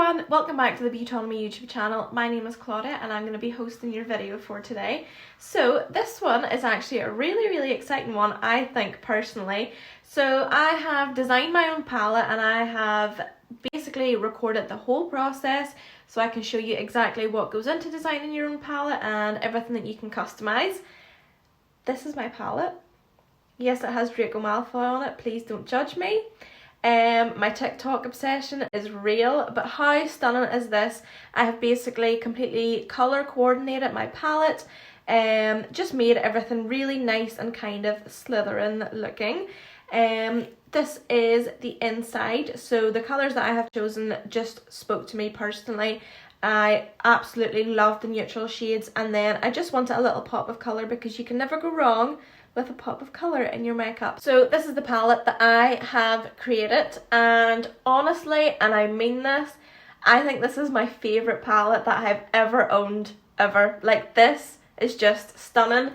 everyone, welcome back to the Beautonomy YouTube channel. My name is Klaudia and I'm going to be hosting your video for today. So this one is actually a really exciting one, I think, personally. So I have designed my own palette and I have basically recorded the whole process so I can show you exactly what goes into designing your own palette and everything that you can customize. This is my palette. Yes, it has Draco Malfoy on it, please don't judge me. My TikTok obsession is real, but how stunning is this? I have basically completely colour coordinated my palette, just made everything really nice and kind of Slytherin looking. This is the inside, so the colours that I have chosen just spoke to me personally. I absolutely love the neutral shades, and then I just wanted a little pop of colour because you can never go wrong with a pop of colour in your makeup. So this is the palette that I have created, and honestly, and I mean this, I think this is my favourite palette that I've ever owned, ever. Like, this is just stunning.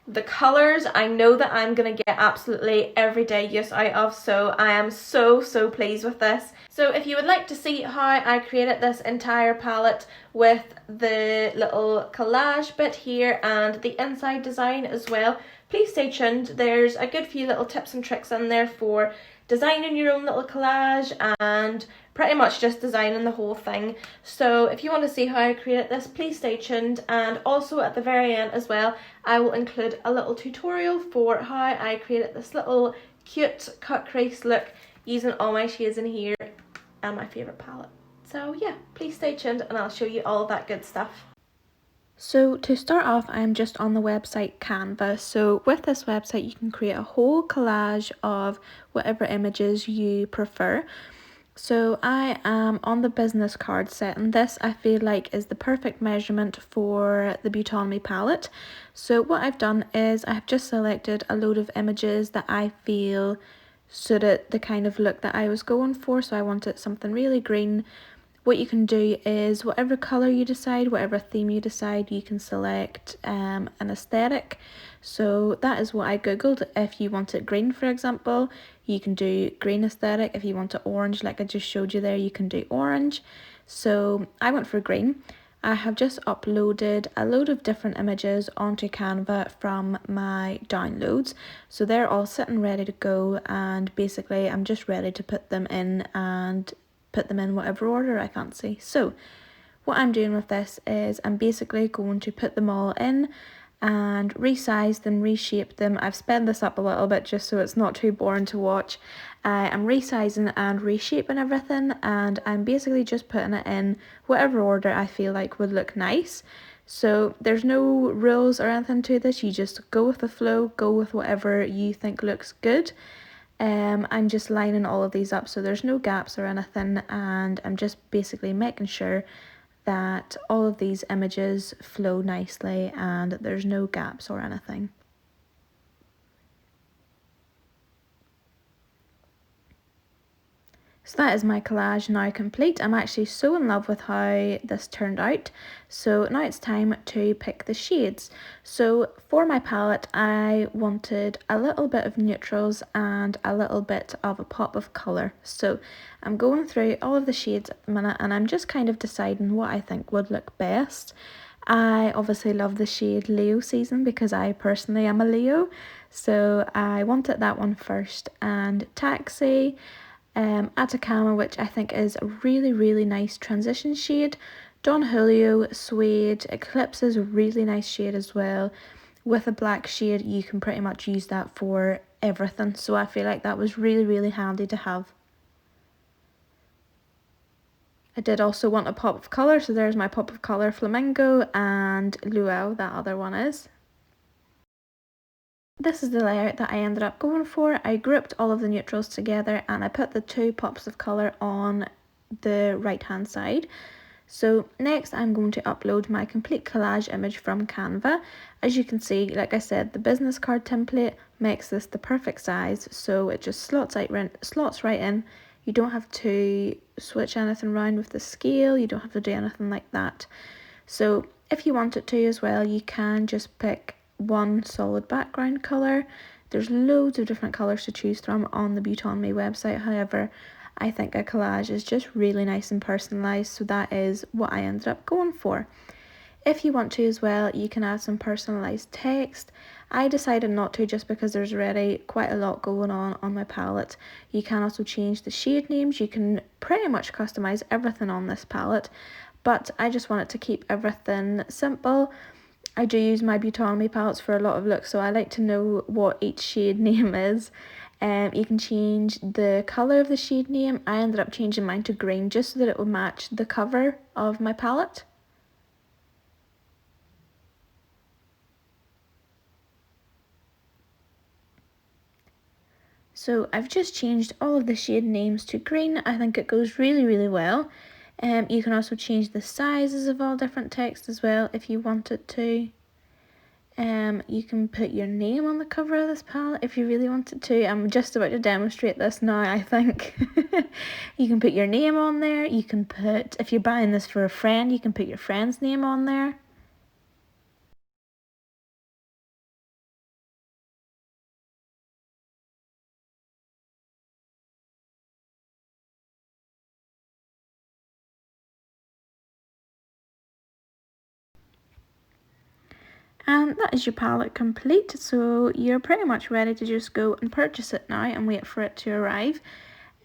The colours, I know that I'm going to get absolutely everyday use out of, so I am so pleased with this. So if you would like to see how I created this entire palette with the little collage bit here and the inside design as well, please stay tuned. There's a good few little tips and tricks in there for designing your own little collage and pretty much just designing the whole thing. So if you want to see how I created this, please stay tuned, and also at the very end as well I will include a little tutorial for how I created this little cute cut crease look using all my shades in here and my favourite palette. So yeah, please stay tuned and I'll show you all that good stuff. So to start off, I'm just on the website Canva. So with this website you can create a whole collage of whatever images you prefer. So I am on the business card set, and this I feel like is the perfect measurement for the Beautonomy palette. So what I've done is I've just selected a load of images that I feel suited the kind of look that I was going for. So I wanted something really green. What you can do is whatever colour you decide, whatever theme you decide, you can select an aesthetic. So that is what I googled. If you want it green, for example, you can do green aesthetic. If you want it orange, like I just showed you there, you can do orange. So I went for green. I have just uploaded a load of different images onto Canva from my downloads. So they're all sitting ready to go, and basically I'm just ready to put them in and put them in whatever order I fancy. So what I'm doing with this is I'm basically going to put them all in and resize them, reshape them. I've sped this up a little bit just so it's not too boring to watch. I'm resizing and reshaping everything, and I'm basically just putting it in whatever order I feel like would look nice. So there's no rules or anything to this, you just go with the flow, go with whatever you think looks good. I'm just lining all of these up so there's no gaps or anything, and I'm just basically making sure that all of these images flow nicely and there's no gaps or anything. So that is my collage now complete. I'm actually so in love with how this turned out. So now it's time to pick the shades. So for my palette, I wanted a little bit of neutrals and a little bit of a pop of colour. So I'm going through all of the shades at the minute and I'm just kind of deciding what I think would look best. I obviously love the shade Leo Season because I personally am a Leo. So I wanted that one first, and Taxi, Atacama, which I think is a really nice transition shade. Don Julio, Suede, Eclipse is a really nice shade as well. With a black shade you can pretty much use that for everything, so I feel like that was really handy to have. I did also want a pop of colour, so there's my pop of colour, Flamingo, and Luau, that other one is. This is the layout that I ended up going for. I grouped all of the neutrals together and I put the two pops of colour on the right hand side. So next I'm going to upload my complete collage image from Canva. As you can see, like I said, the business card template makes this the perfect size, so it just slots right in. You don't have to switch anything around with the scale, you don't have to do anything like that. So if you wanted to as well, you can just pick one solid background colour. There's loads of different colours to choose from on the Beautonomy website. However, I think a collage is just really nice and personalised, so that is what I ended up going for. If you want to as well, you can add some personalised text. I decided not to just because there's already quite a lot going on my palette. You can also change the shade names. You can pretty much customise everything on this palette, but I just wanted to keep everything simple. I do use my Beautonomy palettes for a lot of looks, so I like to know what each shade name is. You can change the colour of the shade name. I ended up changing mine to green just so that it would match the cover of my palette. So I've just changed all of the shade names to green. I think it goes really, really well. You can also change the sizes of all different text as well if you wanted to. You can put your name on the cover of this palette if you really wanted to. I'm just about to demonstrate this now, I think. You can put your name on there. You can put, if you're buying this for a friend, you can put your friend's name on there. And that is your palette complete, so you're pretty much ready to just go and purchase it now and wait for it to arrive.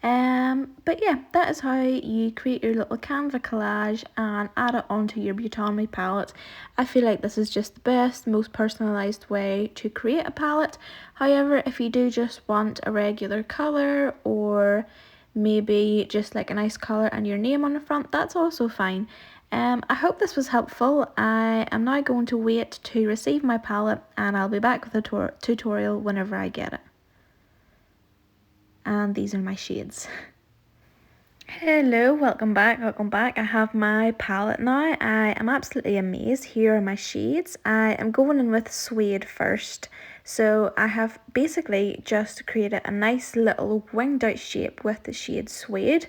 But yeah, that is how you create your little Canva collage and add it onto your Beautonomy palette. I feel like this is just the best, most personalised way to create a palette. However, if you do just want a regular colour or maybe just like a nice colour and your name on the front, that's also fine. I hope this was helpful. I am now going to wait to receive my palette and I'll be back with a tutorial whenever I get it. And these are my shades. Hello, welcome back. I have my palette now. I am absolutely amazed. Here are my shades. I am going in with suede first. So I have basically just created a nice little winged out shape with the shade suede.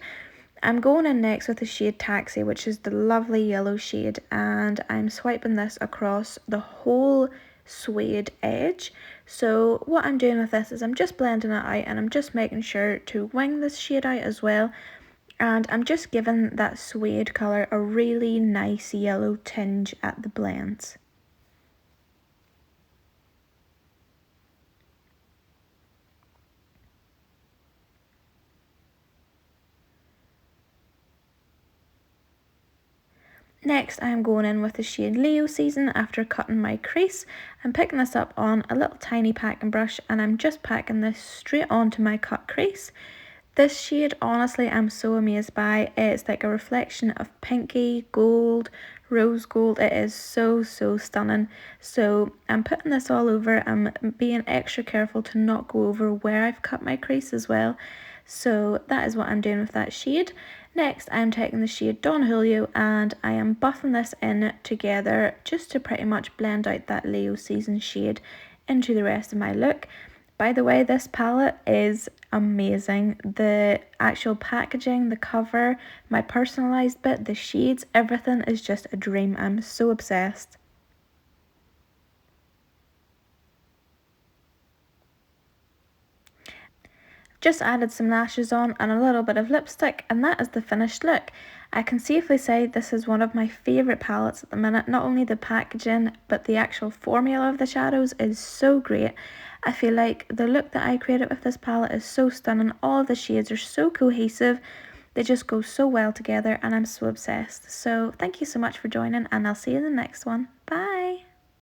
I'm going in next with the shade Taxi, which is the lovely yellow shade, and I'm swiping this across the whole suede edge. So what I'm doing with this is I'm just blending it out and I'm just making sure to wing this shade out as well. And I'm just giving that suede colour a really nice yellow tinge at the blends. Next, I'm going in with the shade Leo Season after cutting my crease. I'm picking this up on a little tiny packing brush and I'm just packing this straight onto my cut crease. This shade, honestly, I'm so amazed by. It's like a reflection of pinky, gold, rose gold. It is so, so stunning. So I'm putting this all over. I'm being extra careful to not go over where I've cut my crease as well. So that is what I'm doing with that shade. Next, I'm taking the shade Don Julio and I am buffing this in together just to pretty much blend out that Leo Season shade into the rest of my look. By the way, this palette is amazing. The actual packaging, the cover, my personalised bit, the shades, everything is just a dream. I'm so obsessed. Just added some lashes on and a little bit of lipstick, and that is the finished look. I can safely say this is one of my favourite palettes at the minute. Not only the packaging, but the actual formula of the shadows is so great. I feel like the look that I created with this palette is so stunning. All of the shades are so cohesive. They just go so well together and I'm so obsessed. So thank you so much for joining and I'll see you in the next one.